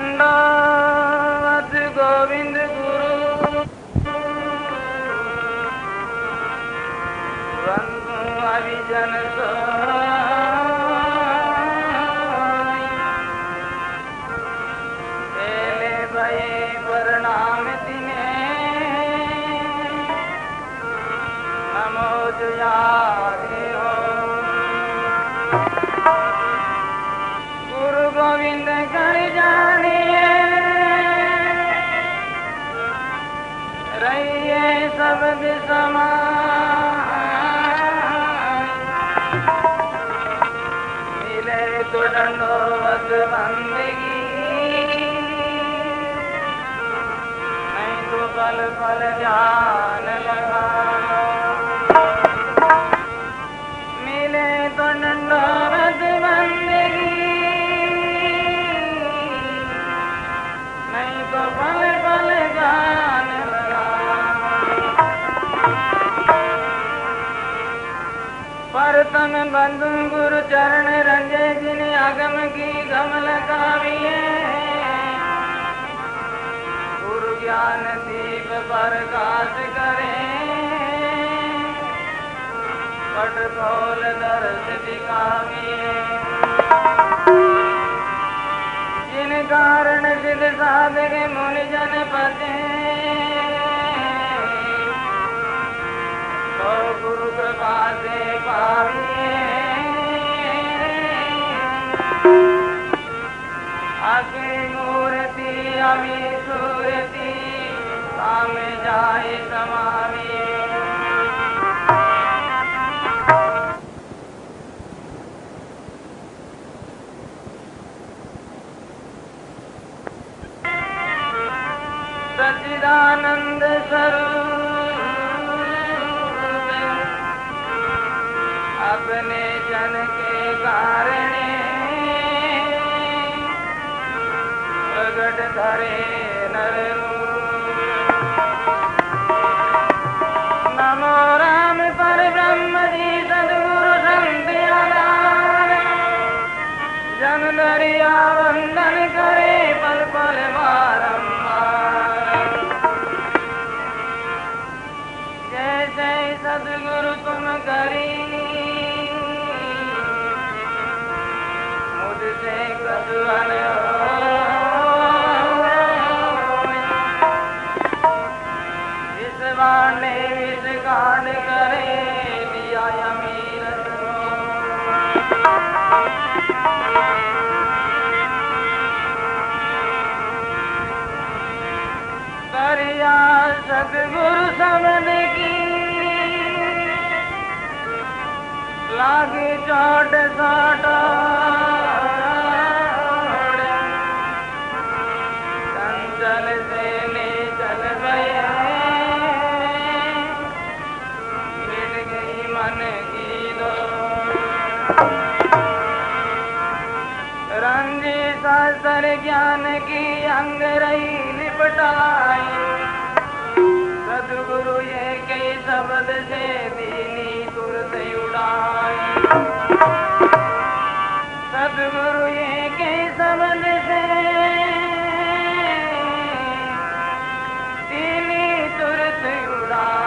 दंडवत गोविंद गुरु बंधु अभिजन पहले भये प्रणाम तिने नमो जुयादि हो गुरु गोविंद कर जानिए रहिए शब्द समाय मिले तो दंडवत बंदगी नहीं तो पल पल ध्यान लगा मिले तो दंडवत बंदगी नहीं तो पल पल ध्यान लगा परतन बंधु गुरु चरण रंजे जिन आगम की गमल काविये गुरु ज्ञान दीप प्रकाश करे पट खोल दर्श दिखाविये जिन कारण सिद्ध साधक मुनि जन पते तो गुरु कृपा से पाविये आगे मूर्ति अमी सूरति सामे जाए समाविये सच्चिदानंद स्वरूप अपने जन के कारण प्रगट धरे नर नमो राम पर ब्रह्म जी सद्गुरु संत आधार जन दरिया वंदन करे पल पल बारंबार जैसे सद्गुरु तुम करी मुझसे कदुअन इस वाणे इस गान करे दिया अमीर करिया सद्गुरु शब्द की लागी चोट साट चंचल से ले चल गए मिट गई मन की दो रंजी शास्त्र ज्ञान की अंग रही लिपटाई सद्गुरु ये कई शब्द से दीनी तुरत उड़ाई सद्गुरु ये कई शब्द से दीनी तुरत उड़ाई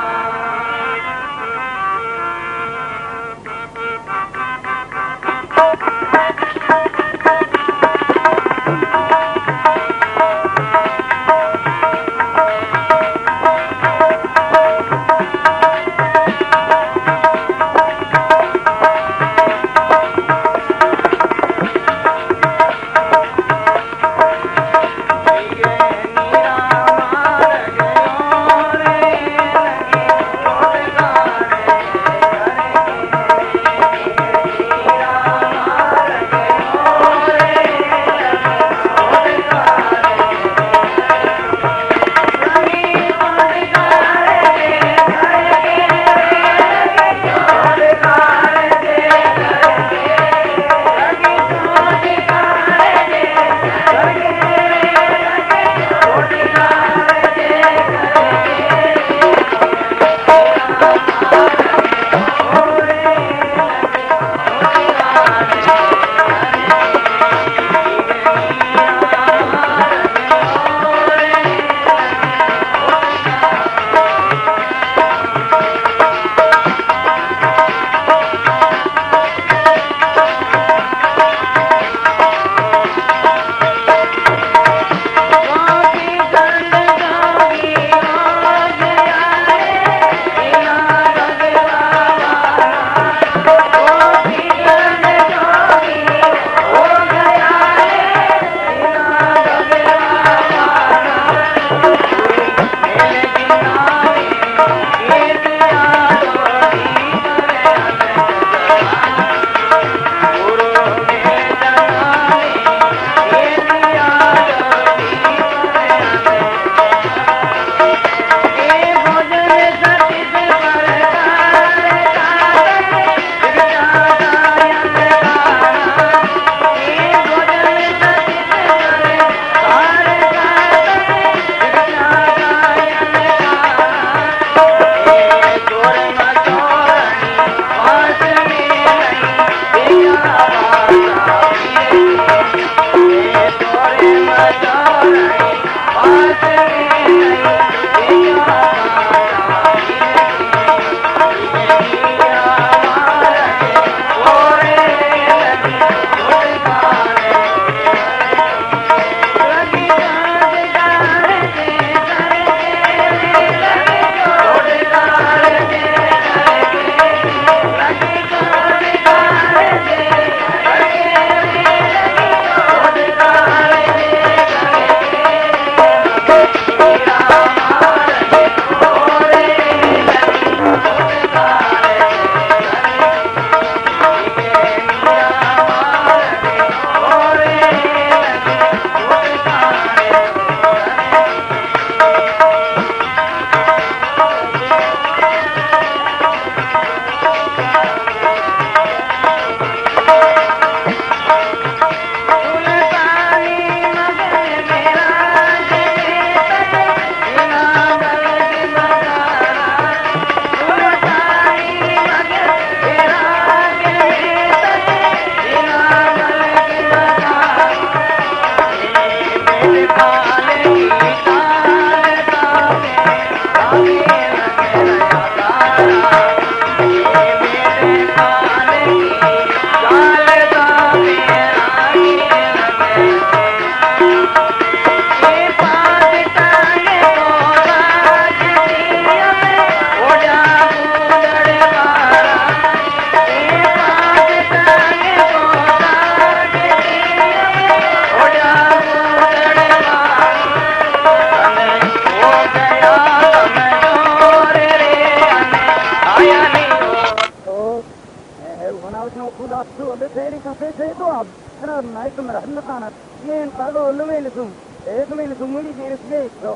Ara night में रहना था ना ये कालो लुमेल तुम एक मिल तुमली देर से तो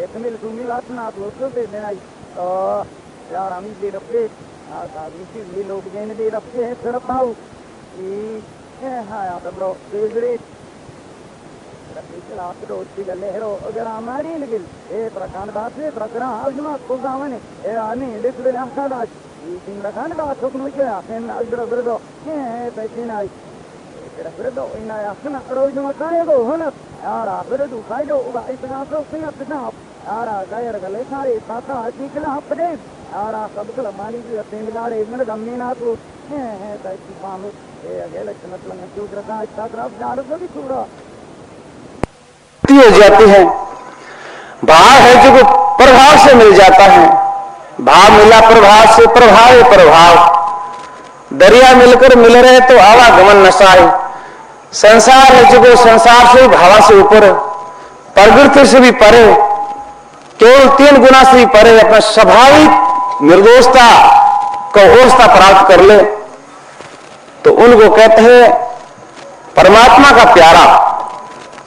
एक मिल तुमली रात ना तो से नहीं तो यार हम दे रखे आदमी की लोग जैन दे रखे हैं फिर पाओ ये हाँ यार तो बेजरे रखिए आप तो उसी का लहरो अगर हमारी निकल ये प्रकांड बात है प्रकरण आज ना को गावने ये आने देख ले आका दास ये सिंह प्रकांड बात तो नहीं क्या फिर अगर अगर तो ये पैसे नहीं फिर तो इन्हें आसना करो जो मकाने को हो ना यार फिर तो खाई दो इतना तो सिंह अपना यार गायर गले सारे पाता आदमी के लिए अपने यार सब के माली की अपने मिलारे मेरे गम्मी ना तो ये पैसे पालो ये अगले लक्षण मतलब क्यों रखा इतना तरफ जा रहा भी छूड़ा हो जाती है। भाव है जो प्रभाव से मिल जाता है। भाव मिला प्रभाव से, प्रभाव प्रभाव। दरिया मिलकर मिल रहे तो आवागमन नशाए। संसार है जो संसार से भावा से ऊपर, प्रवृत्ति से भी परे, केवल 3 गुना से भी परे अपना स्वाभाविक निर्दोषता को ओरता प्राप्त कर ले तो उनको कहते हैं परमात्मा का प्यारा।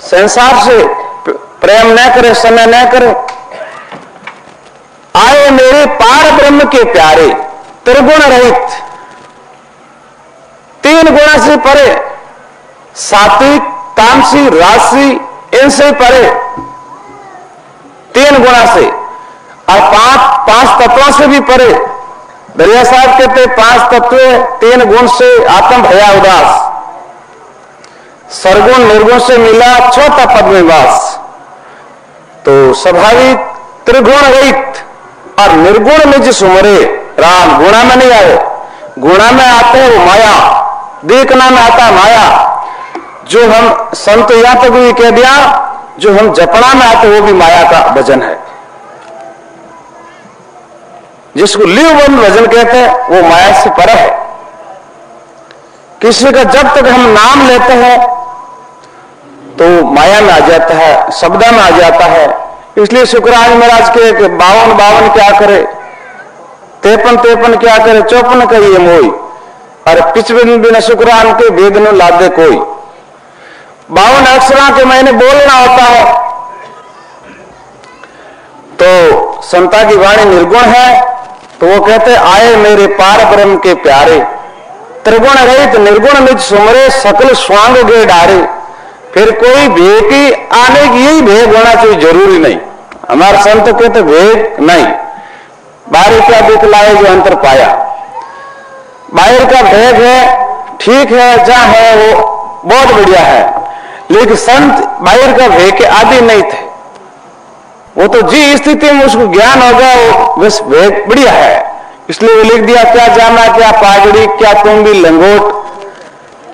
संसार से प्रेम न करे, समय न करे। आए मेरे पार ब्रह्म के प्यारे, त्रिगुण रहित, 3 गुणा से परे, सात्विक, तामसी, राजसी, इनसे परे 3 गुणा से और 5 तत्वों से भी परे। दरिया साहब कहते 5 तत्व 3 गुण से आत्म भया उदास, सरगुण निर्गुण से मिला 4था पद में वास। तो स्वाभाविक त्रिगुण रहित और निर्गुण में जिस उमरे राम गुणा में नहीं आए। गुणा में आते हैं वो माया, देखना में आता है माया। जो हम संत यहां तक भी कह दिया जो हम जपना में आते वो भी माया का भजन है। जिसको लिवबंद भजन कहते हैं वो माया से पर है। किसी का जब तक हम नाम लेते हैं तो माया में आ जाता है, शब्दा में आ जाता है। इसलिए शुक्राचार्य महाराज के 52 क्या करे, 53 क्या करे, 54 कहिए मोई और 55 बिना शुक्रान के वेद न लादे कोई। 52 अक्षरा के मैंने बोलना होता है। तो संता की वाणी निर्गुण है तो वो कहते आए मेरे पार ब्रह्म के प्यारे, त्रिगुण रहित निर्गुण निज सुमरे सकल स्वांग गे डारे। फिर कोई भेद की आने की यही भेद होना चाहिए, जरूरी नहीं। हमारे संत कहते भेद नहीं, बाहर क्या दिखलाए जो अंतर पाया। बाहर का भेद है ठीक है, जहां है वो बहुत बढ़िया है, लेकिन संत बाहर का भेद के आदि नहीं थे। वो तो जी स्थिति में उसको ज्ञान होगा वो बस भेद बढ़िया है। इसलिए वो लिख दिया क्या जाना क्या पागड़ी क्या तुम भी लंगोट,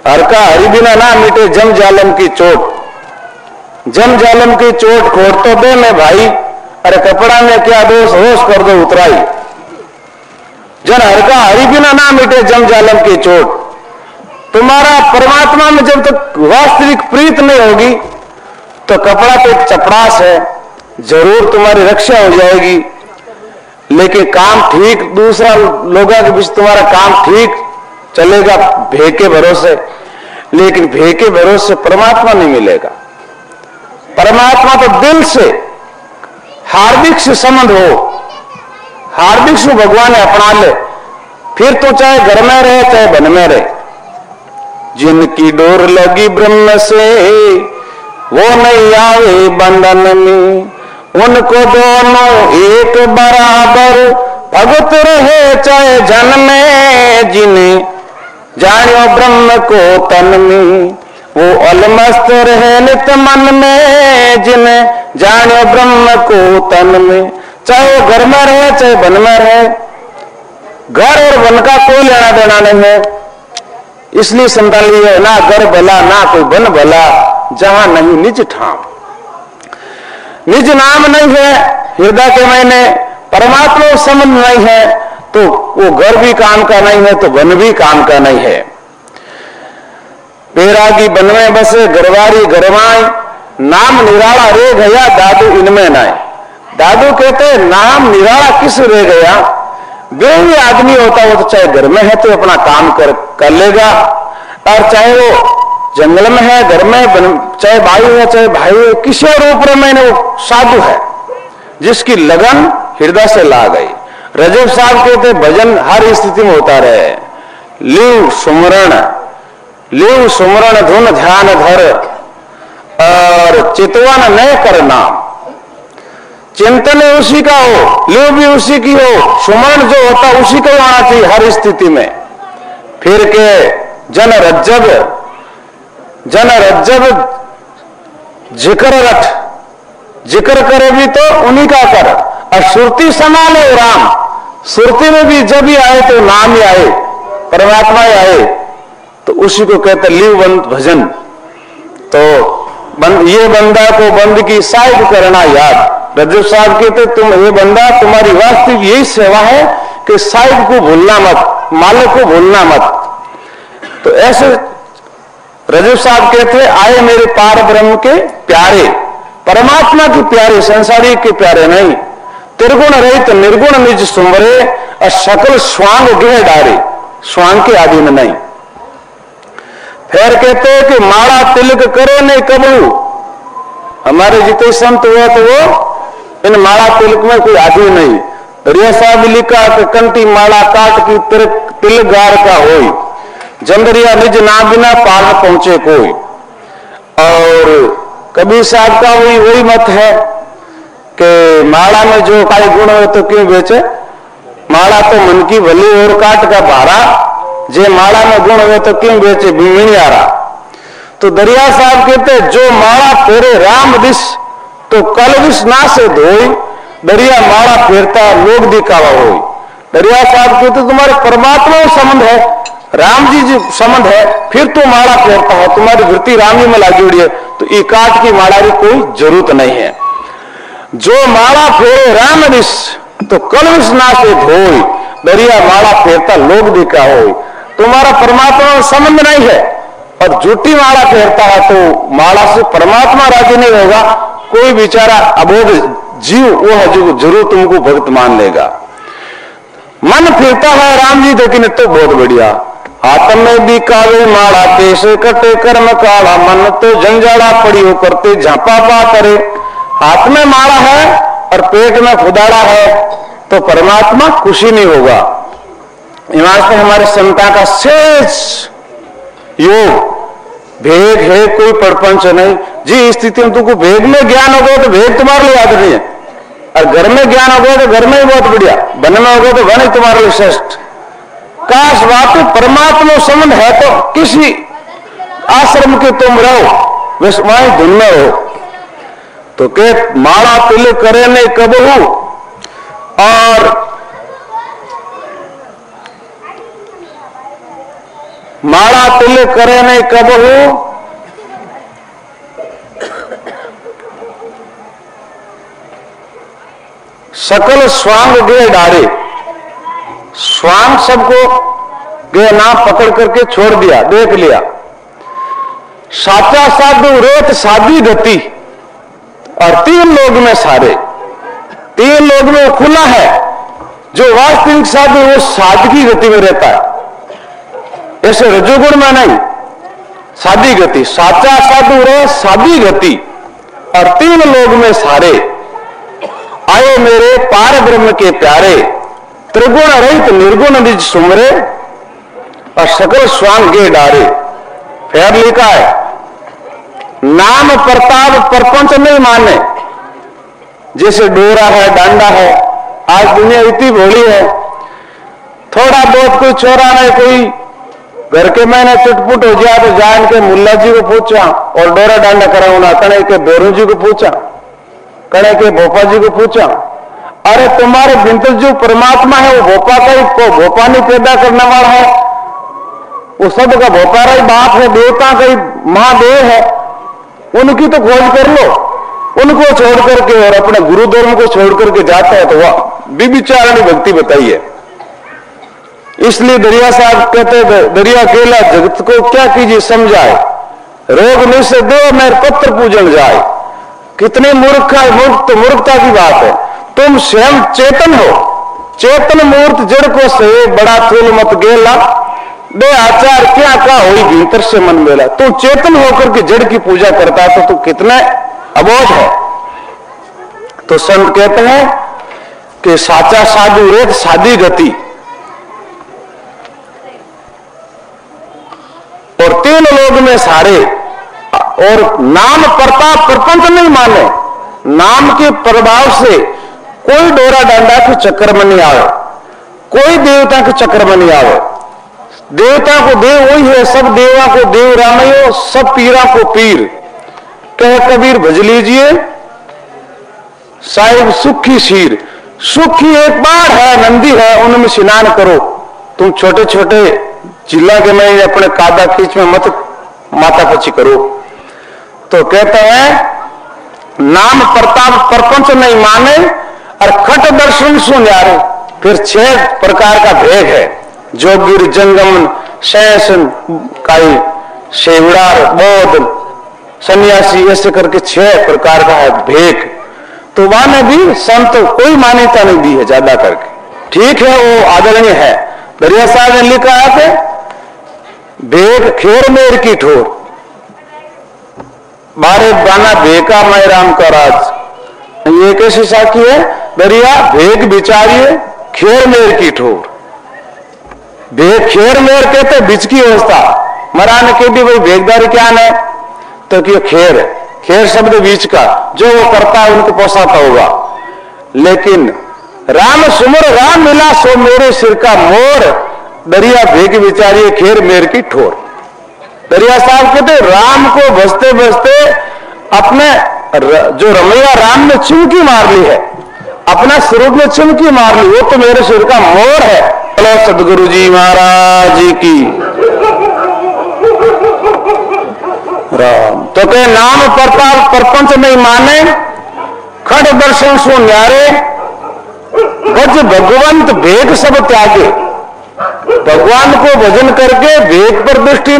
हर का हरि बिना ना मिटे जम जालम की चोट। जम जालम की चोट खोट तो दे मैं भाई, अरे कपड़ा में क्या दोष होश कर दो उतराई। जन हर का हरि बिना ना मिटे जम जालम की चोट। तुम्हारा परमात्मा में जब तक वास्तविक प्रीत नहीं होगी तो कपड़ा तो एक चपड़ास है, जरूर तुम्हारी रक्षा हो जाएगी, लेकिन काम ठीक दूसरा लोगों के बीच तुम्हारा काम ठीक चलेगा भेद के भरोसे, लेकिन भेद के भरोसे परमात्मा नहीं मिलेगा। परमात्मा तो दिल से हार्दिक से संबंध हो, हार्दिक से भगवान ने अपना ले, फिर तो चाहे घर में रहे चाहे वन में रहे। जिनकी डोर लगी ब्रह्म से वो नहीं आवे बंधन में, उनको दोनों एक बराबर भगत रहे चाहे जन में। जिन्हें जानियो ब्रह्म को तन में वो अलमस्त रहे नित मन में। जिन्हें जानियो ब्रह्म को तन में, चाहे वो घर में रहे चाहे वन में रहे, घर और वन का कोई लेना देना नहीं है। इसलिए संताली है ना घर भला ना कोई वन भला, जहां नहीं निज ठाम। निज नाम नहीं है हृदय के मैंने, परमात्मा संबंध नहीं है तो वो घर भी काम का नहीं है तो वन भी काम का नहीं है। बैरागी बन में बसे घरवारी घरवाई, नाम निराला रे गया दादू इनमें नाय। दादू कहते नाम निराला किस रे गया, भी आदमी होता हो तो चाहे घर में है तो अपना काम कर लेगा, और चाहे वो जंगल में है, घर में, चाहे भाई है चाहे भाई है, किसी रूप में वो साधु है जिसकी लगन हृदय से ला गई। रजब साहब कहते भजन हर स्थिति में होता रहे। लिव सुमरण धुन ध्यान धर और चितवन न कर नाम। चिंतन उसी का हो, लिव भी उसी की हो, सुमरण जो होता उसी को आना चाहिए हर स्थिति में। फिर के जन रज्जब जिक्र करे भी तो उन्हीं का कर। और सुरती संभाले राम, सुरती में भी जब ही आए तो नाम ही आए, परमात्मा ही आए, तो उसी को कहते लिव भजन। तो ये बंदा को बंद की साइड करना याद। रजब साहब कहते तुम ये बंदा, तुम्हारी वास्तविक यही सेवा है कि साइड को भूलना मत, मालिक को भूलना मत। तो ऐसे रजब साहब कहते आए मेरे पार ब्रह्म के प्यारे, परमात्मा के प्यारे, संसारी के प्यारे नहीं। त्रिगुण रहित निर्गुण निज सुमरे और सकल स्वांग गृह डारे, स्वांग के आदि में नहीं। फिर कहते हैं कि माड़ा तिलक करे नहीं कबू। हमारे जितने संत हुआ तो वो इन माड़ा तिलक में कोई आदि नहीं। दरिया साहब लिखा कि कंटी माड़ा काट की तिलक गार का होई, जंदरिया निज ना बिना पार पहुंचे कोई। और कबीर साहब का वही मत है कि माड़ा में जो काई गुण हो तो क्यों बेचे, माड़ा तो मन की भली और काट का भारा, जे माड़ा में गुण हो तो क्यों बेचे बिमिनियारा। तो दरिया साहब कहते जो माड़ा फेरे राम दिस तो कल विष ना से धोई, दरिया माड़ा फेरता लोग दिखावा होई। दरिया साहब कहते तुम्हारे परमात्मा में संबंध है, राम जी संबंध है, फिर तो माड़ा फेरता है, तुम्हारी वृत्ति राम जी में लगी हुई है, तो ई काट की माड़ा की कोई जरूरत नहीं है। जो माड़ा फेरे राम दिस तो कल विष ना से धोई, दरिया माड़ा फेरता लोग दिखा होई। तुम्हारा परमात्मा में संबंध नहीं है और झूठी माड़ा फेरता है तो माड़ा से परमात्मा राजी नहीं होगा। कोई बेचारा अबोध जीव वो है जो जरूर तुमको भक्त मान लेगा। मन फिरता है राम जी लेकिन तो बहुत बढ़िया, हाथ में भी कावे माड़ा पेश कटे कर्म काड़ा, मन तो जंजाड़ा पड़ी हो करते झापा पा करे। हाथ में माड़ा है और पेट में खुदाड़ा है तो परमात्मा खुशी नहीं होगा। ईमान से हमारे संता का शेष योग भेद है, कोई प्रपंच नहीं। जी स्थिति में तुमको भेद में ज्ञान होगा तो भेद तुम्हारे लिए याद नहीं है, और घर में ज्ञान होगा तो घर में ही बहुत बढ़िया, वन में होगा तो वन ही तुम्हारे लिए श्रेष्ठ। काश बात परमात्मा संबंध है तो किसी आश्रम के तुम रहो, वैसे वहीं धुन में हो। तो के माड़ा तिल करे ने कबहू, और माड़ा तिल करे नहीं कबहू, सकल स्वांग गे डारे। स्वांग सबको गे नाम पकड़ करके छोड़ दिया, देख लिया। साचा साधु रेत साधी गति, और तीन लोग में सारे, तीन लोग में वो खुला है। जो वास्तविक साधु वो साधकी गति में रहता है, ऐसे रजोगुण में नहीं, साधी गति। साचा साधु रहे साधी गति, और तीन लोग में सारे। आए मेरे पार ब्रह्म के प्यारे, त्रिगुण रहित निर्गुण निज सुमरे, और सकल स्वांग गे डारे। फिर लिखा है नाम प्रताप प्रपंच नहीं माने। जैसे डोरा है, डांडा है, आज दुनिया इतनी भोली है, थोड़ा बहुत कोई चोरा नहीं, कोई घर के मैंने चुटपुट हो गया तो जान के मुल्ला जी को पूछा और डोरा डांडा कराऊंगा, कने के बेरू जी को पूछा, कने के भोपा जी को पूछा। अरे तुम्हारे भीतर जो परमात्मा है वो भोपा का ही, भोपा नहीं पैदा करने वाला है, वो सब का भोपा ही बाप है, देवता का ही महादेव है। उनकी तो खोज कर लो, उनको छोड़ करके और अपने गुरु धर्म को छोड़ करके जाता है तो वह विचारणी भक्ति बताइए। इसलिए दरिया साहब कहते दरिया अकेला जगत को क्या कीजिए समझाए, रोग नहीं से दो मेरे पत्र पूजन जाए। कितनी मूर्खता की बात है। तुम स्वयं चेतन हो, चेतन मूर्त जड़ को से बड़ा थूल मत गेला, बे आचार क्या का हुई भीतर से मन मेला। तू चेतन होकर के जड़ की पूजा करता है तो तू कितना अबोध है। तो संत कहते हैं कि साचा साधु रेत साधी गति। और तीन लोग में सारे और नाम प्रताप प्रपंच नहीं माने। नाम के प्रभाव से कोई डोरा डांडा के चक्कर में नहीं आवे, कोई देवता के चक्कर में नहीं आवे। देवता को देव वही है, सब देवा को देव रामयो, सब पीरा को पीर। कह कबीर भज लीजिए साहिब सुखी शीर। सुखी एक बार है, नंदी है, उनमें स्नान करो। तुम छोटे छोटे जिला के में अपने कादा खींच में मत माता पची करो। तो कहते हैं नाम प्रताप प्रपंच नहीं माने और खट दर्शन सु न्यारे। फिर 6 प्रकार का भेद है, जोगिर जंगमन शैसन काई शेवड़ार बौद्ध सन्यासी, ऐसे करके 6 प्रकार का है भेद। तो वहां ने भी संत कोई मान्यता नहीं दी है ज्यादा करके। ठीक है वो आदरणीय है। दरिया साहब ने लिखा है भेद खेर मेर की ठोर, बारे गाना भेका मैं राम का राज। ये कैसी साखी है? दरिया भेग बिचारिए खेर मेर की ठोर। भेग खेर मेर कहते बीच की अवस्था। मराने के भी वही भेगदारी क्या है तो कि खेर, खेर शब्द बीच का, जो वो करता है उनको पोसाता होगा। लेकिन राम सुमर राम मिला सो मेरे सिर का मोर, दरिया भेग बिचारिए खेर मेर की ठोर। दरिया साहब कहते राम को बसते बसते अपने जो रमैया राम ने चिमकी मार ली है, अपना स्वरूप में चिमकी मार ली, वो तो मेरे सिर का मोर है। बोलो सदगुरु जी महाराज की राम। तो कहे नाम प्रताप प्रपंच नहीं माने, खड़ दर्शन सो न्यारे, भज भगवंत भेद सब त्यागे। भगवान को भजन करके भेद पर दृष्टि।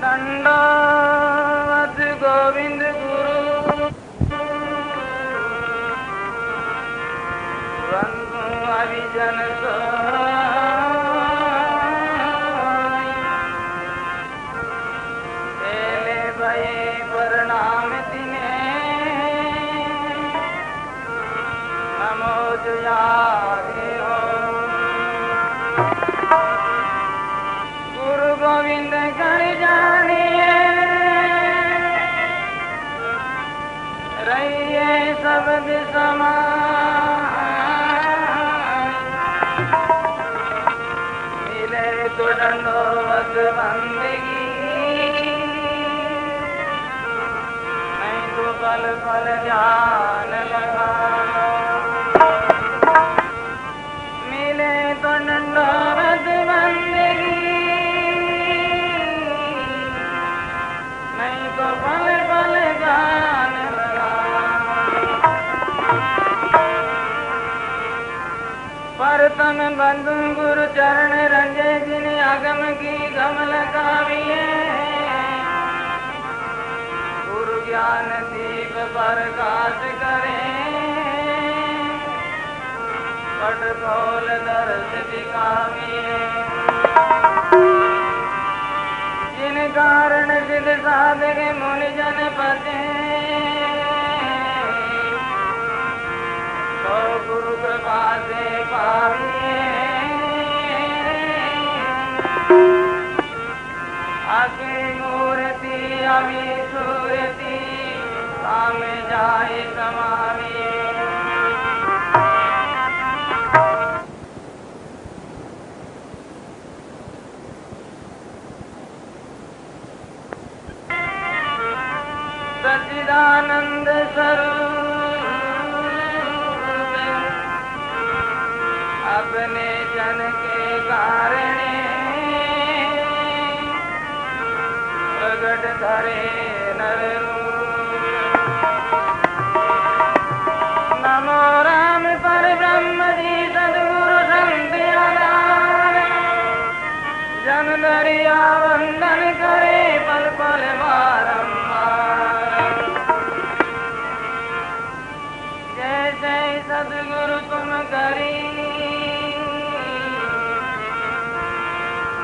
दंडवत गोविंद गुरु रंगु अभिजन पहले भये प्रणाम तिने नमो जुयागे हो। गुरु गोविंद कर जानिए रहिए शब्द समान, मिले तो दंडवत बंदगी, नहीं तो पल पल ध्यान लगा। मिले तो दंडवत बंदगी, नहीं तो पल पल ध्यान लगा। परतन बंधु गुरु चरण रंजे जिन आगम की गमल काविये, गुरु ज्ञान दीप प्रकाश करे, पट खोल दर्श दिखाविये। जिन कारण सिद्ध साधक मुनि जन पते, तो गुरु कृपा से पाविए। आगे मूर्ति अभी सूरति सामे जाए समाविए। सच्चिदानंद स्वरूप अपने जन के कारण प्रगट करे नर नमो राम पर ब्रह्म जी सद्गुरु संत आधार जन दरिया वंदन करे पल पल बारंबार जैसे सद्गुरु तुम करी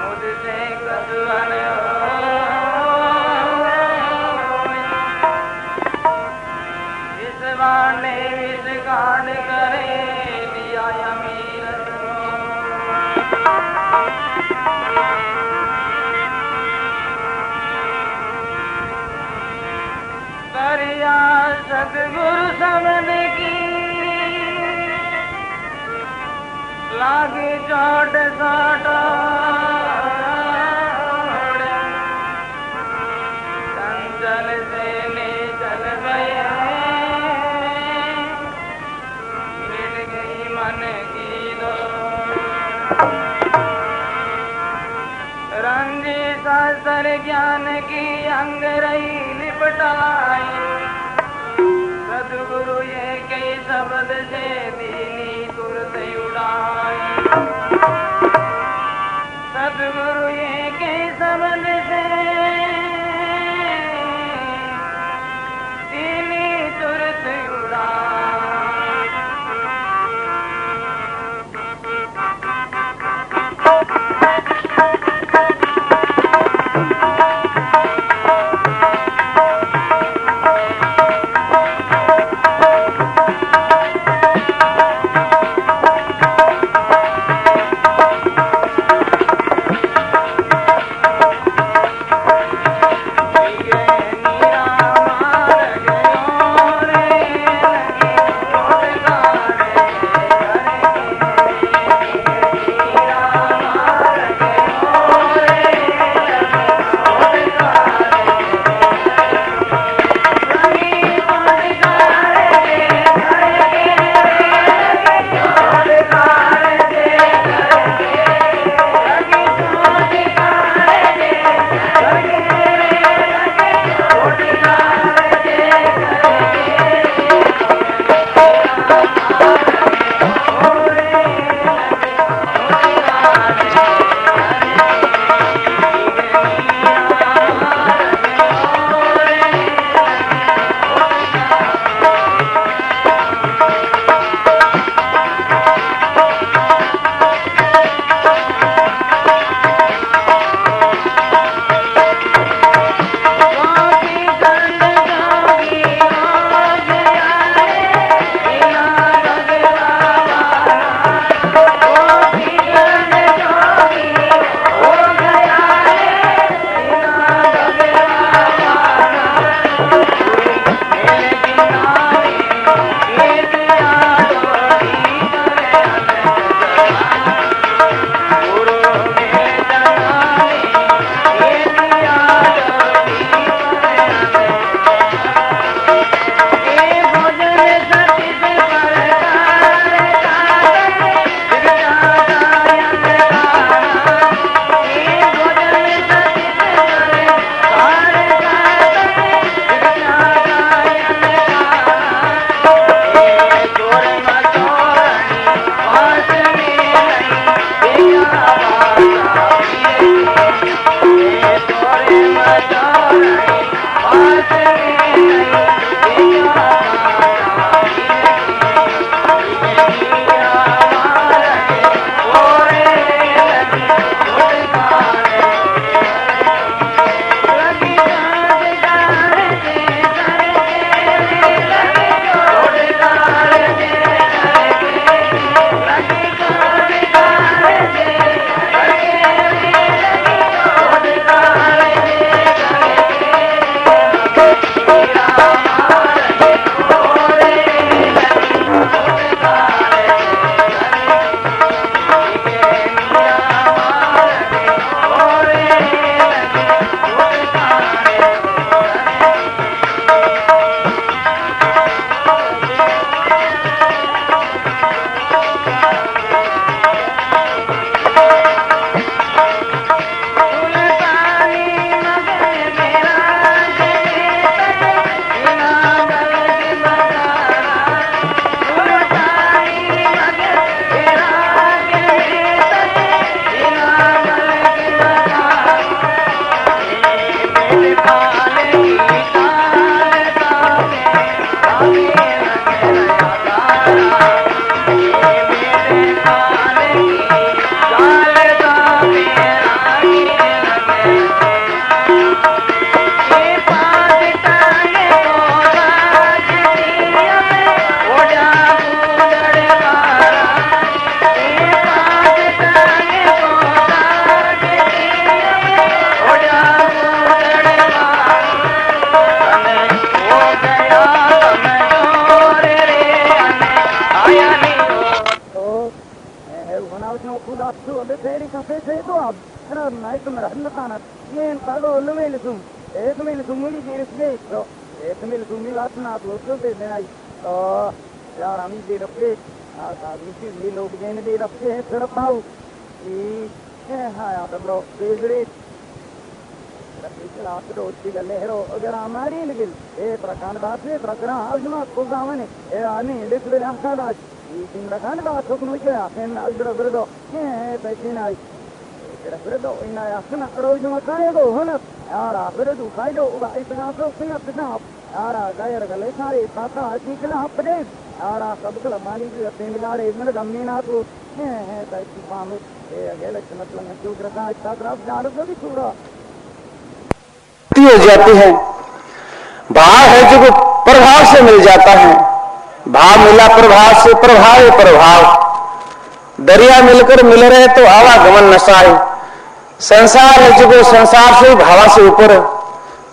मुझसे कदवन इस वाणे विष कांड करे दिया अमीरत करिया सतगुरु समझ की लागी चोट साट चंचल से ले चल गए मिल गई मन की दो रंगी शास्त्र ज्ञान की अंग रही लिपटाई सद्गुरु ये कई शब्द से दीनी तुरत उड़ाई सद्गुरु ये कई शब्द से दीनी तुरत उड़ाई kudatsu ade teri kafe se to ab era naik mer hallakana yen tago lumelisum ekmelisum muli dirisbe to ekmelisum milatna to te denai to यार हम दे रखे आदमी भी लोग देने दे रखे हैं फिर पाओ ये हाँ यार तो लोग बेगड़े रखिए आप तो उसी गले हेरो अगर हमारी लेकिन ये प्रकांड बात है प्रकरण आज ना को गावने ये आने डिस्प्ले आंखा दास ये दिन प्रकांड बात हो कुछ क्या फिर अगर अगर दो ये पैसे ना अगर दो इन आसना रोज मत आएगो है ना यार अगर दो खाई दो इतना तो सिंगा पिता यार गायर गले सारे पाता निकला अपने यार सब कल मानी की अपने मिलारे मेरे गम्मी ना तो है ताकि पामे ये अगले मतलब जो रखा इतना तरफ जानो तो भी छोड़ा हो जाती है। भाव है जो प्रभाव से मिल जाता है, भाव मिला प्रभाव से, प्रभाव है प्रभाव। दरिया मिलकर मिल रहे तो आवागमन नशा है। संसार है जो संसार से भावा से ऊपर,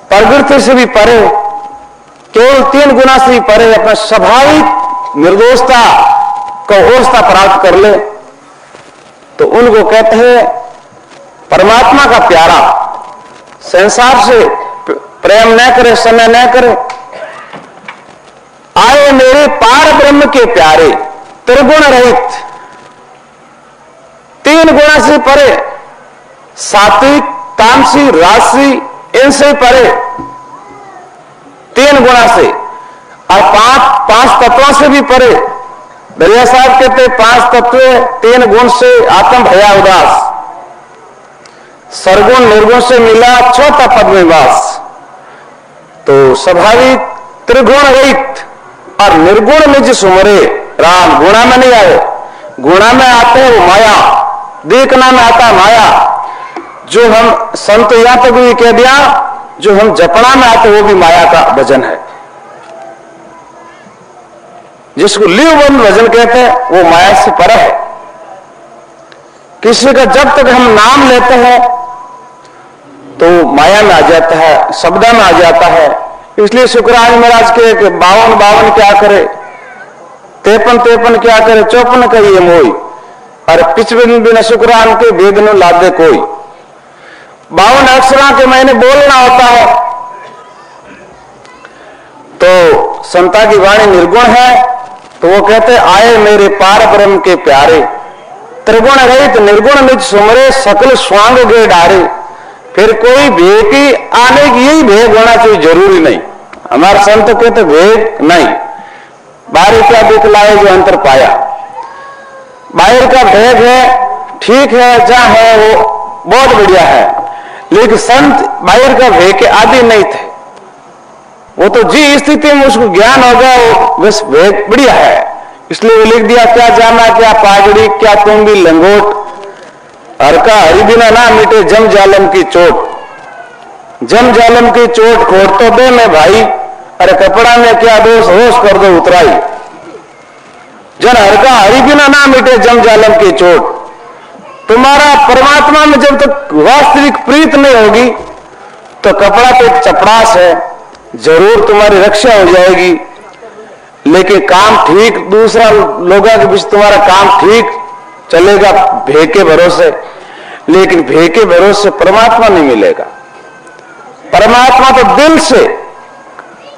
प्रवृत्ति से भी परे, केवल 3 गुना से भी परे अपना स्वाभाविक निर्दोषता को होशता प्राप्त कर ले तो उनको कहते हैं परमात्मा का प्यारा। संसार से प्रेम न करे, समय न करे, आए मेरे पार ब्रह्म के प्यारे, त्रिगुण रहित, 3 गुणा से परे, सात्विक, तामसी, राजसी, इनसे परे 3 गुणा से और 5 तत्वों से भी परे। दरिया साहब कहते 5 तत्व 3 गुण से आत्म भया उदास, सरगुण निर्गुण से मिला 4था पद में वास। तो स्वाभाविक त्रिगुण रहित और निर्गुण में जिस उमरे राम, गुणा में नहीं आए, गुणा में आते हैं वो माया, देखना में आता माया। जो हम संत यहां तक भी कह दिया जो हम जपना में आते वो भी माया का भजन है। जिसको लिवबंद भजन कहते हैं वो माया से पर है। किसी का जब तक हम नाम लेते हैं तो माया में आ जाता है, शब्दा में आ जाता है। इसलिए शुक्राचार्य महाराज के 52 क्या करे, 53 क्या करे, 54 का ये मोई और 55 बिना शुक्राचार्य के वेद न लादे कोई। 52 अक्षरों के मैंने बोलना होता है। तो संता की वाणी निर्गुण है तो वो कहते आए मेरे पार ब्रह्म के प्यारे, त्रिगुण रहित निर्गुण निज सुमरे सकल स्वांग गे डारे। फिर कोई भेद की आने की यही भेद होना चाहिए, जरूरी नहीं। हमारे संत कहते भेद नहीं, बाहर क्या दिखलाए जो अंतर पाया। बाहर का भेद है ठीक है, जहां है वो बहुत बढ़िया है, लेकिन संत बाहर का भेद के आदि नहीं थे। वो तो जी स्थिति में उसको ज्ञान हो गया, वो बस भेद बढ़िया है। इसलिए वो लिख दिया क्या जाना क्या पागड़ी, क्या तुम भी लंगोट, हर का हरि बिना ना मिटे जम जालम की चोट। जम जालम की चोट खोट तो दे मैं भाई, अरे कपड़ा में क्या दोष होश कर दो उतराई। जन हर का हरि बिना ना मिटे जम जालम की चोट। तुम्हारा परमात्मा में जब तक वास्तविक प्रीत नहीं होगी तो कपड़ा तो एक चपड़ास है, जरूर तुम्हारी रक्षा हो जाएगी, लेकिन काम ठीक दूसरा लोगों के बीच तुम्हारा काम ठीक चलेगा भे के भरोसे, लेकिन भे के भरोसे परमात्मा नहीं मिलेगा। परमात्मा तो दिल से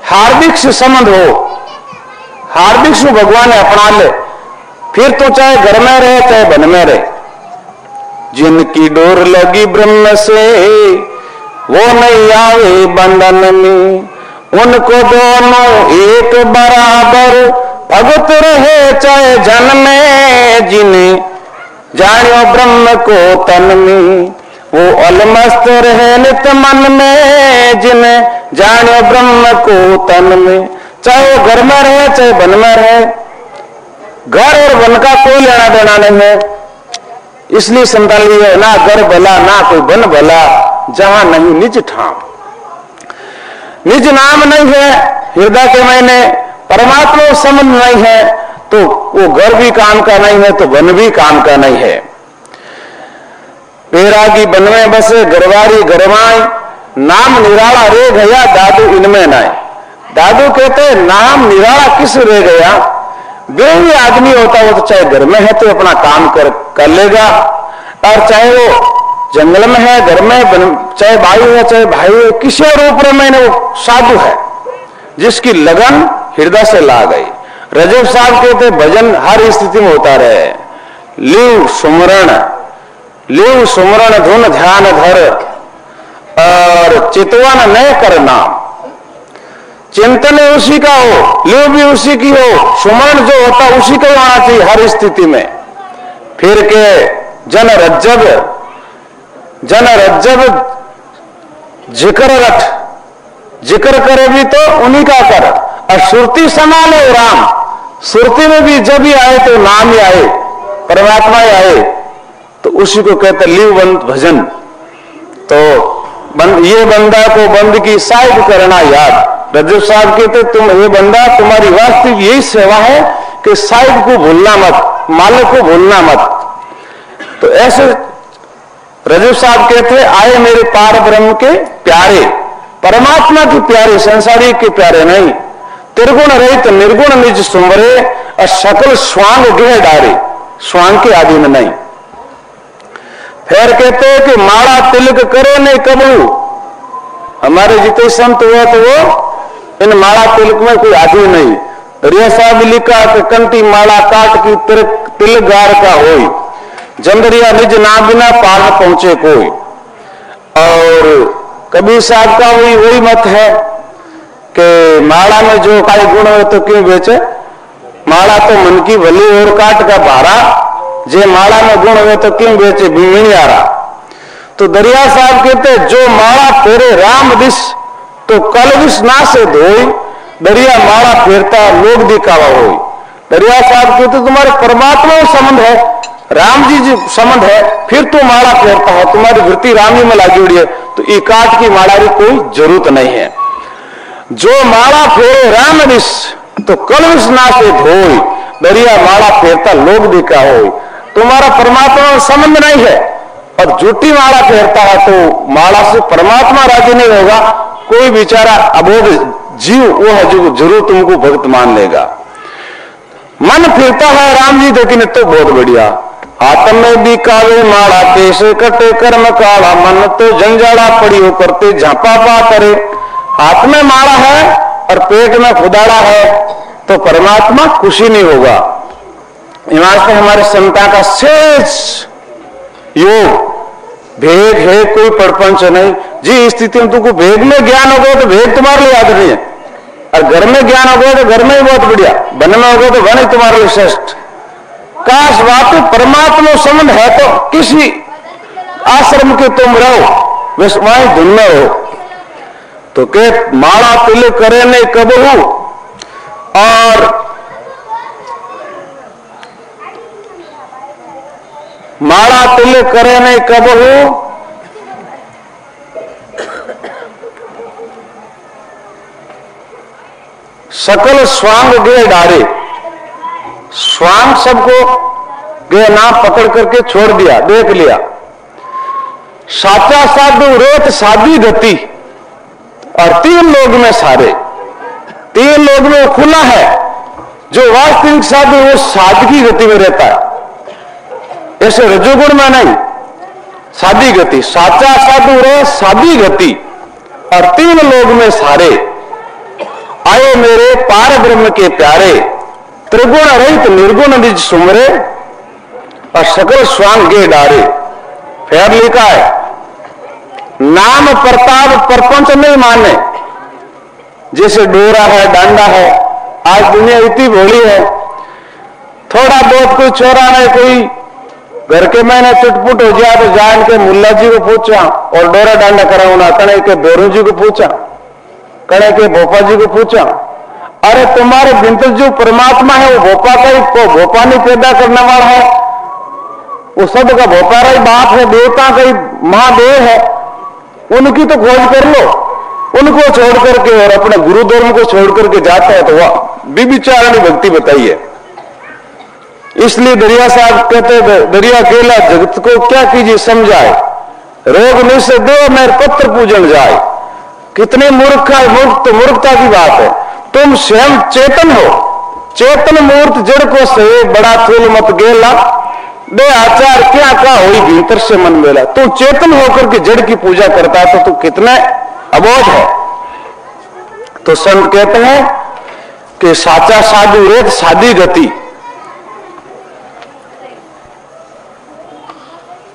हार्दिक से संबंध हो, हार्दिक से भगवान ने अपना ले, फिर तो चाहे घर में रहे चाहे वन में रहे। जिनकी डोर लगी ब्रह्म से वो नहीं आवे बंधन में, उनको दोनों एक बराबर भगत रहे चाहे जन में। जिन्हें जानियो ब्रह्म को तन में वो अलमस्त रहे नित मन में। जिन्हें जानियो ब्रह्म को तन में, चाहे वो घर में रहे चाहे वन में रहे, घर और वन का कोई लेना देना नहीं है। इसलिए संताली है ना घर भला ना कोई वन भला, जहां नहीं निज ठाम। निज नाम नहीं है हृदय के मैंने, परमात्मा संबंध नहीं है तो वो घर भी काम का नहीं है तो वन भी काम का नहीं है। पेरागी बन में बसे गरवारी गरवाई, नाम निराला रे गया दादू इनमें नाय। दादू कहते नाम निराला किस रे गया, भी आदमी होता हो तो चाहे घर में है तो अपना काम कर लेगा, और चाहे वो जंगल में है, घर में, चाहे भाई है चाहे भाई है, किसी रूप में वो साधु है जिसकी लगन हृदय से ला गई। रजब साहब कहते भजन हर स्थिति में होता रहे, लिव सुमरण धुन ध्यान धर, और चितवन न करना, चिंतन उसी का हो, लिव भी उसी की हो, सुमरण जो होता उसी को आना चाहिए हर स्थिति में। फिर के जन रज्जब जिक्र रख, जिक्र करे भी तो उन्हीं का कर, और सुरती संभाले राम, सुरती में भी जब ही आए तो नाम ही आए, परमात्मा ही आए, तो उसी को कहते लिव भजन। तो ये बंदा को बंद की साहिब करना याद। रजब साहब कहते तुम ये बंदा, तुम्हारी वास्तविक यही सेवा है कि साहिब को भूलना मत, मालिक को भूलना मत। तो ऐसे रजब साहब कहते आए मेरे पार ब्रह्म के प्यारे, परमात्मा के प्यारे, संसारी के प्यारे नहीं। त्रिगुण रहित निर्गुण निज सुमरे, और सकल स्वांग गृह डारे, स्वांग के आधीन नहीं। फिर कहते हैं कि माड़ा तिलक करे नहीं कबू, हमारे जितने संत हुआ तो वो इन माड़ा तिलक में कोई आदि नहीं। रिया साहब लिखा कि कंटी माड़ा काट की तिलक गार का होई, जंदरिया निज ना बिना पार पहुंचे कोई। और कबीर साहब का वही मत है कि माड़ा में जो काई गुण हो तो क्यों बेचे, माड़ा तो मन की भली और काट का भारा, जे माड़ा में गुण हुए तो क्यों बेचे बिमिनी आ रहा। तो दरिया साहब कहते जो माड़ा फेरे राम दिस, तो कल विष ना से धोई, दरिया माड़ा फेरता लोग दिखावा होई। दरिया साहब कहते तुम्हारे परमात्मा में संबंध है, राम जी संबंध है, फिर तो माड़ा फेरता है, तुम्हारी वृत्ति राम जी में लगी हुई है, तो ये काट की माड़ा की कोई जरूरत नहीं है। जो माड़ा फेरे राम दिस, तो कल विष ना से धोई, दरिया माड़ा फेरता लोग दिखा होई। तुम्हारा परमात्मा में संबंध नहीं है, और झूठी माला फेरता है तो माला से परमात्मा राजी नहीं होगा। कोई बेचारा अबोध जीव वो है जो जरूर तुमको भक्त मान लेगा। मन फिरता है राम जी लेकिन तो बहुत बढ़िया, हाथ में भी काले माला, कैसे कटे कर्म काला, मन तो जंजाड़ा पड़ी हो करते झापा पा करे। हाथ में माला है और पेट में खुदाड़ा है तो परमात्मा खुशी नहीं होगा। इमाम से हमारे संता का शेष योग भेद है, कोई प्रपंच नहीं जी। स्थिति में तुमको भेद में ज्ञान होगा तो भेद तुम्हारे लिए याद नहीं है, और घर में ज्ञान होगा तो घर में ही बहुत बढ़िया, वन में होगा तो वन ही तुम्हारे लिए श्रेष्ठ। काश बात परमात्मा संबंध है तो किसी आश्रम के तुम रहो, बस वहीं धुन में हो। तो के माड़ा तिलक करे नहीं कबहू, और माड़ा तिलक करे नहीं कबहू, सकल स्वांग गे डारे। स्वांग सबको गे ना पकड़ करके छोड़ दिया, देख लिया। साचा साधु रेत साधी गति, और तीन लोग में सारे, तीन लोग में वो खुला है। जो वास्तविक साधु वो साधकी गति में रहता है, ऐसे रजोगुण में नहीं, साधी गति। साचा साधु रे साधी गति, और तीन लोग में सारे। आए मेरे पार ब्रह्म के प्यारे, त्रिगुण रहित निर्गुण निज सुमरे, और सकल स्वांग गे डारे। फिर लिखा है नाम प्रताप प्रपंच नहीं माने। जैसे डोरा है, डांडा है, आज दुनिया इतनी भोली है, थोड़ा बहुत कोई छोरा ने कोई घर के मैंने चुटपुट हो गया तो जान के मुल्ला जी को पूछा और डोरा डांडा कराऊना, कड़े के बेरू जी को पूछा, कड़े के भोपा जी को पूछा। अरे तुम्हारे भीतर जो परमात्मा है वो भोपा का ही, भोपा नहीं पैदा करने वाला है, वो सब का भोपा ही बाप है, देवता का ही महादेव है। उनकी तो खोज कर लो, उनको छोड़ करके और अपने गुरु धर्म को छोड़ करके जाता है तो वह विचारणी भक्ति बताइए। इसलिए दरिया साहब कहते दरिया गेला जगत को क्या कीजिए समझाए, रोग नहीं से दो मेरे पत्र पूजन जाए। कितनी मूर्खता की बात है। तुम स्वयं चेतन हो, चेतन मूर्त जड़ को से बड़ा थूल मत गेला, बे आचार क्या का हुई भीतर से मन मेला। तू चेतन होकर के जड़ की पूजा करता है तो तू कितना अबोध है। तो संत कहते हैं कि साचा साधु रेत साधी गति,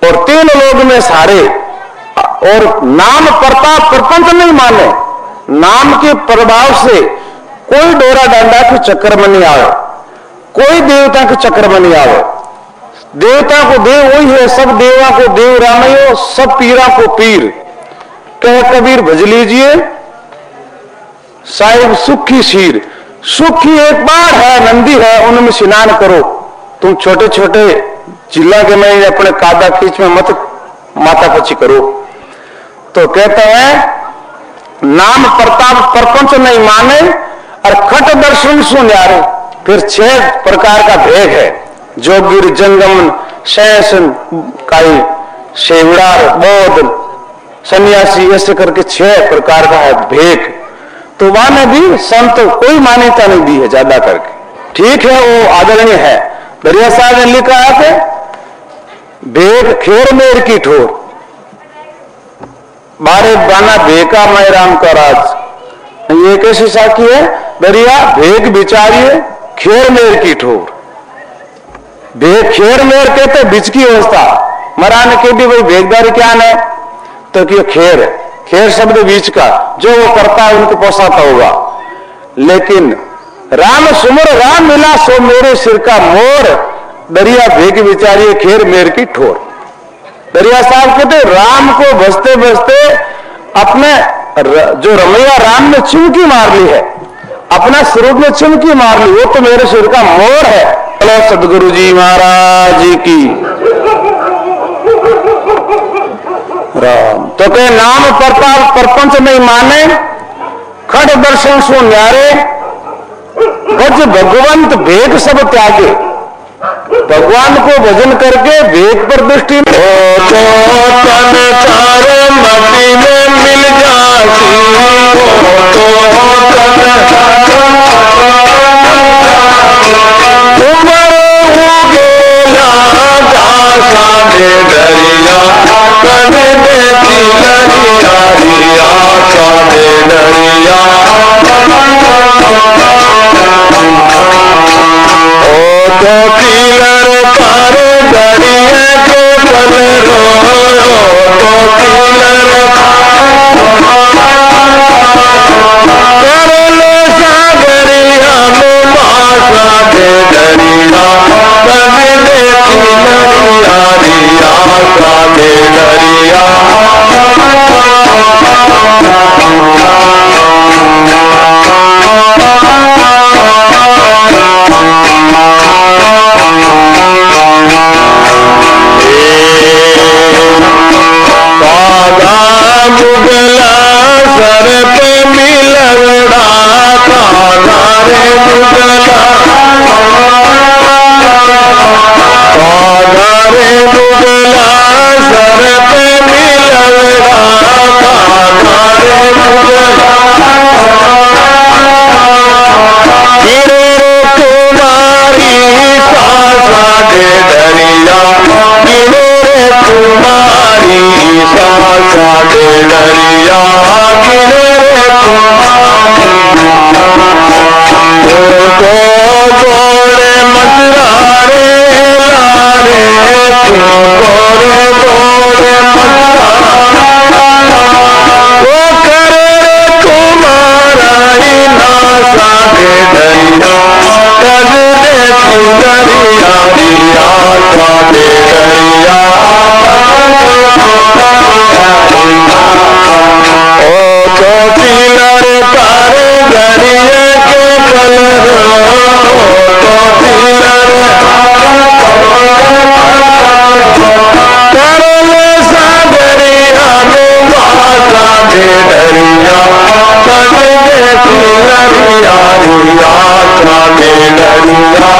और तीन लोग में सारे, और नाम प्रताप प्रपंच नहीं माने, नाम के प्रभाव से कोई डोरा डांडा के चक्कर में नहीं आवे, कोई देवता के चक्कर में नहीं आवे। देवता को देव वही है, सब देवा को देव रामयो, सब पीरा को पीर। कह कबीर भज लीजिए साहिब सुखी शीर। सुखी एक बार है, नंदी है, उनमें स्नान करो। तुम छोटे छोटे जिला के में अपने कादा खींच में मत माता पची करो। तो कहते हैं नाम प्रताप प्रपंच नहीं माने और खट दर्शन सु न्यारे। फिर 6 प्रकार का भेद है, जोगिर जंगम शैसन काई शेवड़ार बौद्ध सन्यासी, ऐसे करके 6 प्रकार का है भेद। तो वहां ने भी संत कोई मान्यता नहीं दी है ज्यादा करके, ठीक है वो आदरणीय है। दरिया साहब ने लिखा है भेद खेर मेर की ठोर, बारे बाना भेका मैं राम का राज। ये कैसी साखी है, दरिया भेग बिचारिए खेर मेर की ठोर। भेग खेर मेर कहते बीच की अवस्था, मराने के भी वही भेगदारी क्या है, तो कि खेर, खेर शब्द बीच का, जो वो करता है उनको पोसाता होगा। लेकिन राम सुमर राम मिला सो मेरे सिर का मोर, दरिया भेग बिचारिए खेर मेर की ठोर। दरिया साहब कहते राम को बसते बसते अपने जो रमैया राम ने चिमकी मार ली है, अपना स्वरूप में चिमकी मार ली, वो तो मेरे सिर का मोर है। बोलो सदगुरु जी महाराज की राम। तो कहे नाम प्रताप प्रपंच नहीं माने, खड़ दर्शन सो न्यारे, गज भगवंत भेद सब त्यागे। भगवान को भजन करके भेद पर दृष्टि में मटी में मिल जाती, उमर हो गेला साढ़े डरिया, कभी देती लड़िया साढ़े डरिया। तो किलर पर डरिए के पल रो, तो किलर कर लो सागरिया में मासा दे डरिया, कभी देती लड़िया रिया साढ़े डरिया। मुगला सर पे मिलवड़ा काला रे मुगला, काला रे मुगला सर पे मिलवड़ा काला रे मुगला। गिरे तुम्हारी सासा दे डरिया, गिरे तुम्हारी सासा दे डरिया, गिरे तो गोरे मजरारे लारे, गोरे गोरे मजरारे, वो करे तुम्हारा ही नासा दे डरिया, कर देती डरिया रिया साढ़े डरिया। ओ तो किलर पर डरिए के पल रो, तो किलर कर ले सागरिया में माता दे डरिया, कभी देती लड़िया रिया साढ़े डरिया।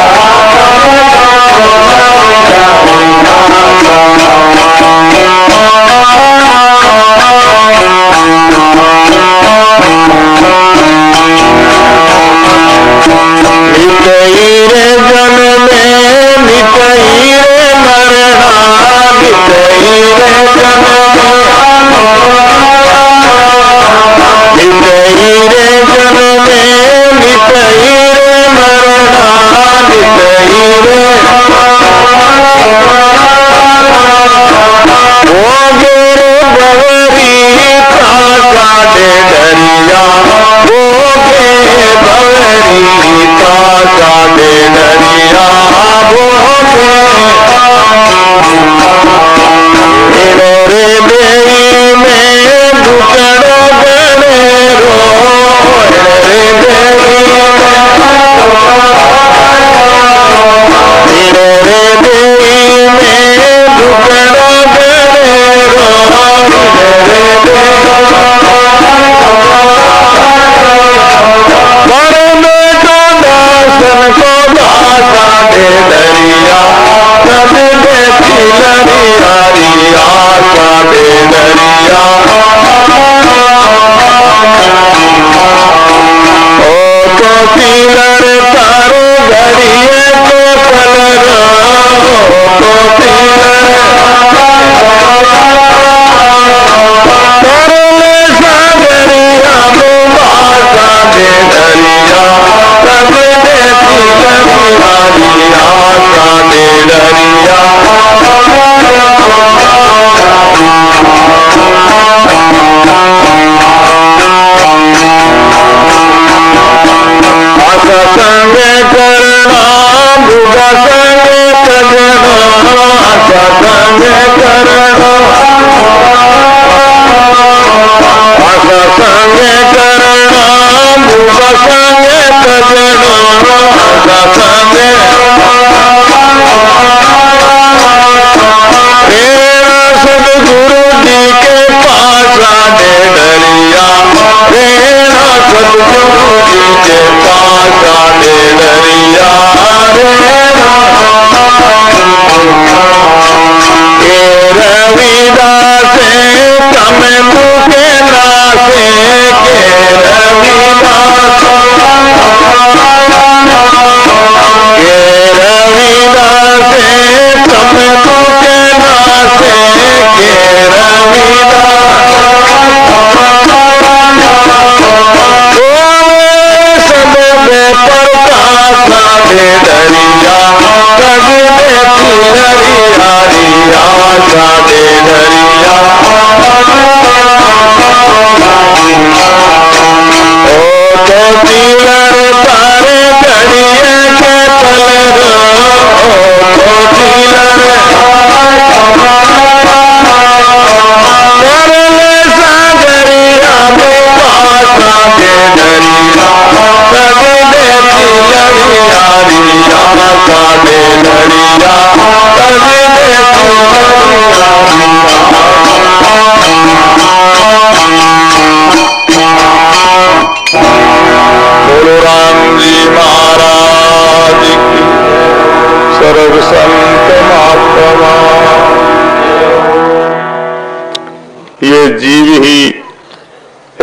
ये जीव ही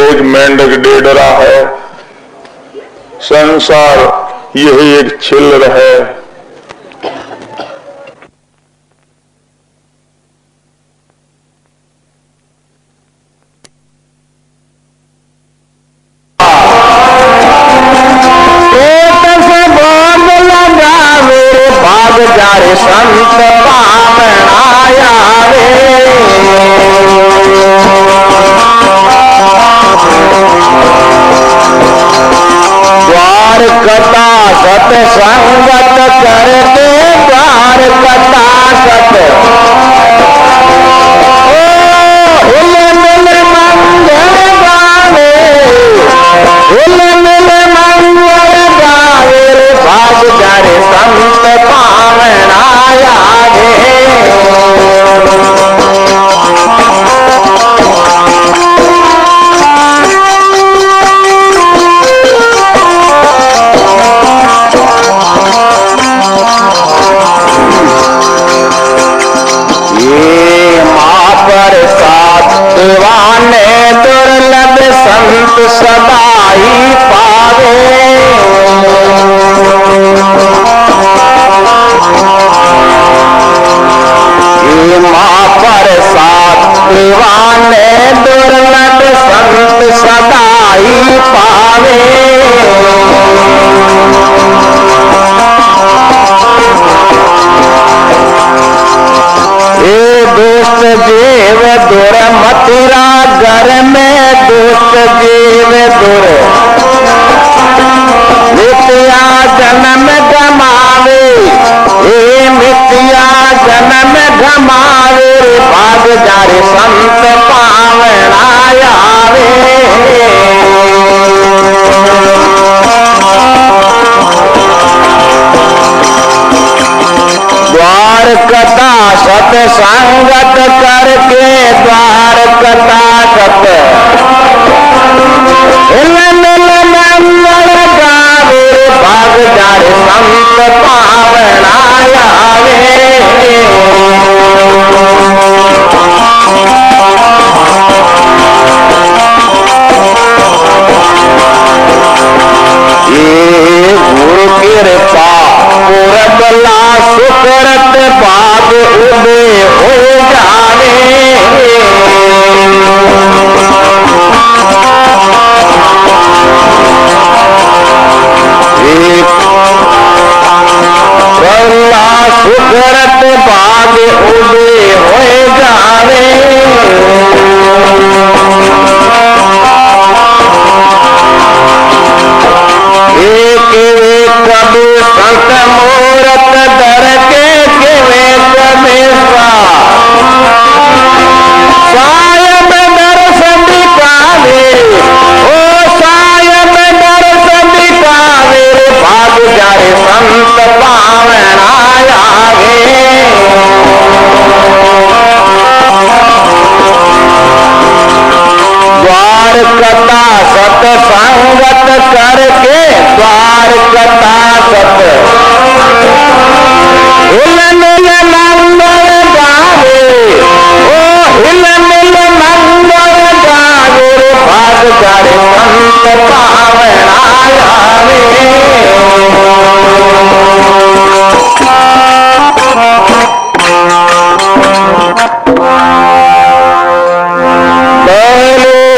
एक मेंढक डेडरा है, संसार यही एक छिल्र है। संत बामणाया द्वार कथा सत्संगत करते द्वार कथा सत हिल मिल मंगल गावे हिल मिल मंगल गावे भाग जारे संत पावनाया दुर्लभ संत सदा ही पावे माँ पर साथ दीवाने दुर्लभ संत सदाई पावे। ये दोस्त जीव दुर मथुरा घर में दोस्त जीव दुर मिथ्या जन्म गमावे। ये मिथ्या जन्म गमावे भाग जारे संत पावना आवे। द्वार कथा सत्संगत करके द्वार कथा सत मंगल गावे भाग जारे संत पावना आवे। ये गुरु कृपा पूरबला सुकरत बाग उदय हो जावे। बल्ला सुकरत बाग उदय हो जावे। एक कभी संत मूरत दर के वे कभी सायब दर्शन दिखावे। ओ सायब दर्शन दिखावे भाग जाए संत पावना आवे। द्वार कथा सत्संगत करके द्वार कथा सत हिल मिल मंगल गावे। ओ हिल मिल मंगल गावे भाग जारे संत पावना आवे।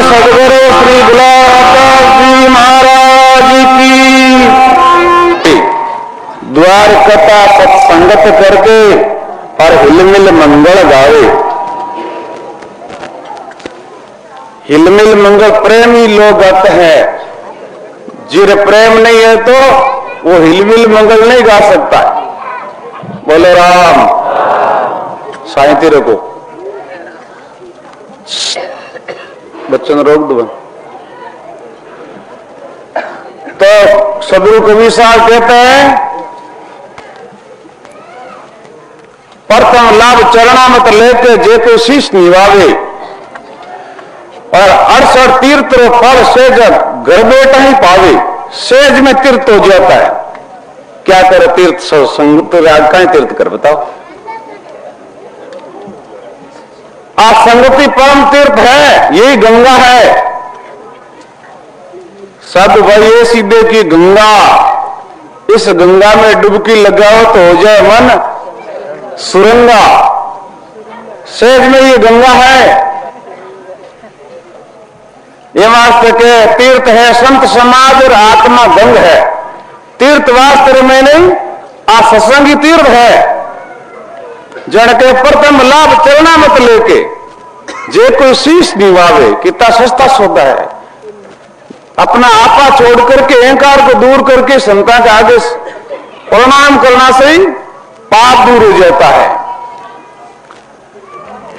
सदगुरु श्री गुलाबदास जी महाराज की। द्वार कथा सत्संगत करके और हिलमिल मंगल गावे। हिलमिल मंगल प्रेमी लोग गाते हैं। जिर प्रेम नहीं है तो वो हिलमिल मंगल नहीं गा सकता। बोले राम साहित्य रखो। बच्चों ने रोक दो। तो सदगुरु कबीर साहब कहते हैं प्रथम लाभ चरणामत लेके जे को शीश निभावे। और 68 तीर्थ रो फल सेज घर बैठा ही पावे। सेज में तीर्थ हो जाता है। क्या करे तीर्थ संग तो राज का तीर्थ कर बताओ। आज संगति परम तीर्थ है। यही गंगा है। सब भाई सीधे की गंगा। इस गंगा में डुबकी लगाओ तो हो जाए मन सुरंगा। सेज में ये गंगा है। ये वास्तव के तीर्थ है संत समाज और आत्मा गंग है। तीर्थ वास्तव में नहीं आ सत्संगी तीर्थ है। जन के प्रथम लाभ चलना मत लेके जे कोई शीश निभावे। कितना सस्ता सौदा है। अपना आपा छोड़ करके अहंकार को दूर करके संता के आगे प्रणाम करना से ही पाप दूर हो जाता है।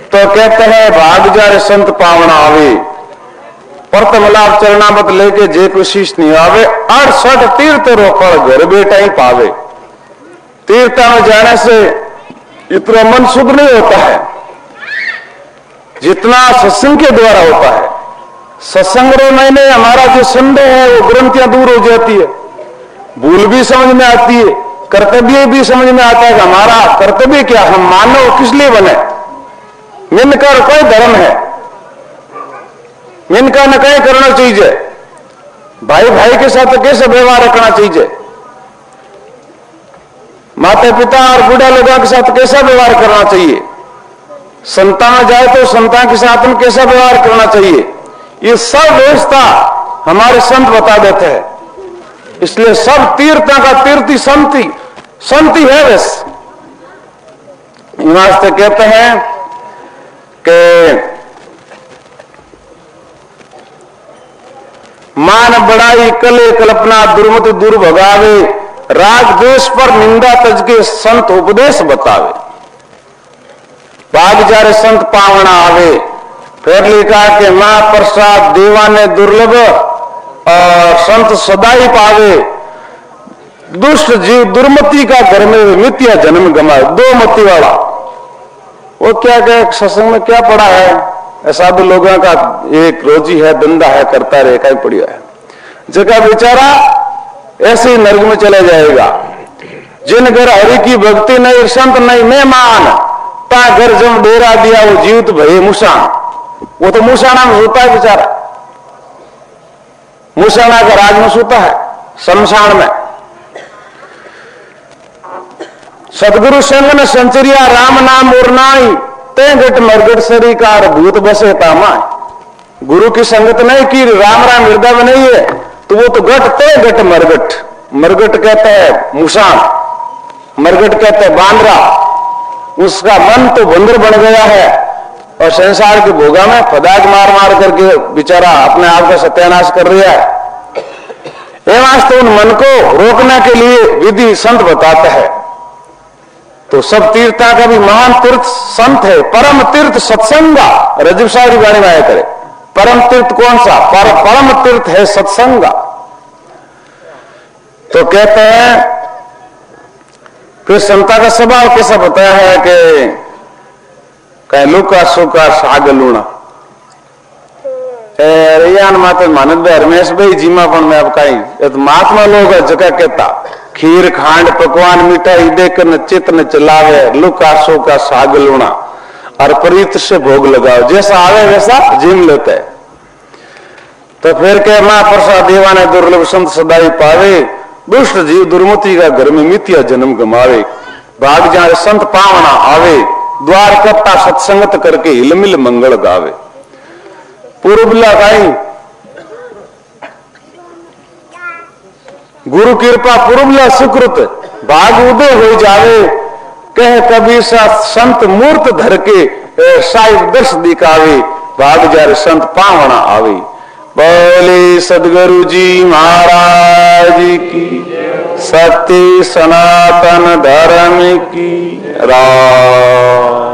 तो कहते हैं भाग जारे संत पावना आवे। प्रथम लाभ चलना मत लेके जे कोई शीश नहीं आवे। 68 तीर्थ रोकड़ घर बैठा ही पावे। तीर्थ में जाने से इतना मन शुद्ध नहीं होता है जितना सत्संग के द्वारा होता है। सत्संग में हमारा जो संदेह है वो ग्रंथियां दूर हो जाती है। भूल भी समझ में आती है। कर्तव्य भी समझ में आता है कि हमारा कर्तव्य क्या, हम मानव किस लिए बने। इनका कोई धर्म है, इनका न कहीं करना चाहिए। भाई भाई के साथ कैसे व्यवहार रखना चाहिए, माता पिता और बूढ़ा लोगों के साथ कैसा व्यवहार करना चाहिए, संता में जाए तो संता के साथ में कैसा व्यवहार करना चाहिए, ये सब व्यवस्था हमारे संत बता देते हैं। इसलिए सब तीर्थों का तीर्थी संति है। बस वास्ते कहते हैं कि मान बड़ाई कले कल्पना दुर्मति दूर भगावे, राग द्वेष पर निंदा तज के संत उपदेश बतावे, भाग जारे संत पावना आवे। फिर लिखा कि महाप्रसाद देवा ने दुर्लभ और संत सदाई पावे, दुष्ट जीव दुर्मति का घर में मिथ्या जन्म गमाए। दो मति वाला वो क्या क्या सत्संग में क्या पड़ा है, साधु लोगों का एक रोजी है, धंधा है, करता रहेगा ही पड़िया है। जगह बेचारा ऐसे ही नर्क में चला जाएगा। जिन घर हरि की भक्ति नहीं, संत नहीं, मेहमान ता घर जब डेरा दिया वो जीवित भये मुसाण। वो तो मुसाणा में सोता है बेचारा, मुसाणा का राज में सोता है, शमशान में। सदगुरु संग न संचरिया राम नाम और नाई, ते गट मरगट सरीकार भूत बसे तामाय। गुरु की संगत नहीं की, राम राम हृदय में नहीं है तो वो तो गट ते गट मरगट। मरगट कहते हैं मुसाण, मरगट कहते हैं बांद्रा। उसका मन तो बंदर बन गया है और संसार के भोगा में फदाक मार मार करके बेचारा अपने आप का सत्यानाश कर रहा है। एवं तो उन मन को रोकने के लिए विधि संत बताते हैं। तो सब तीर्था का भी महान तीर्थ संत है, परम तीर्थ सत्संगा। रजब साहब की वाणी में आया करे, परम तीर्थ कौन सा? परम तीर्थ है सत्संगा। तो कहते हैं फिर संता का स्वभाव कैसा बताया है कि कह लुका सुका साग लूणा रियान माता मानद भाई रमेश भाई जीमा पण में अब कहीं तो महात्मा लोग जगह कहता खीर खांड पकवान मिठाई देकर न चित न चलावे, लुका सुका साग लूणा और प्रीत से भोग लगाओ, जैसा आवे वैसा जिम लेते है। तो फिर के महाप्रसाद देवा ने दुर्लभ संत सदाई पावे, दुष्ट जीव दुर्मति का घर में मिथ्या जन्म गमावे। भाग जाए संत पावना आवे, द्वार कट्टा सत्संगत करके हिलमिल मंगल गावे। पूर्वला गाई गुरु कृपा पूर्वला सुकृत, भाग उदय हो जावे। कह कबीर सा संत मूर्त धर के साहिब दर्श दिखावे, भाग जाए संत पावना आवे। बोले सदगुरु जी महाराज की, सत्य सनातन धर्म की राज।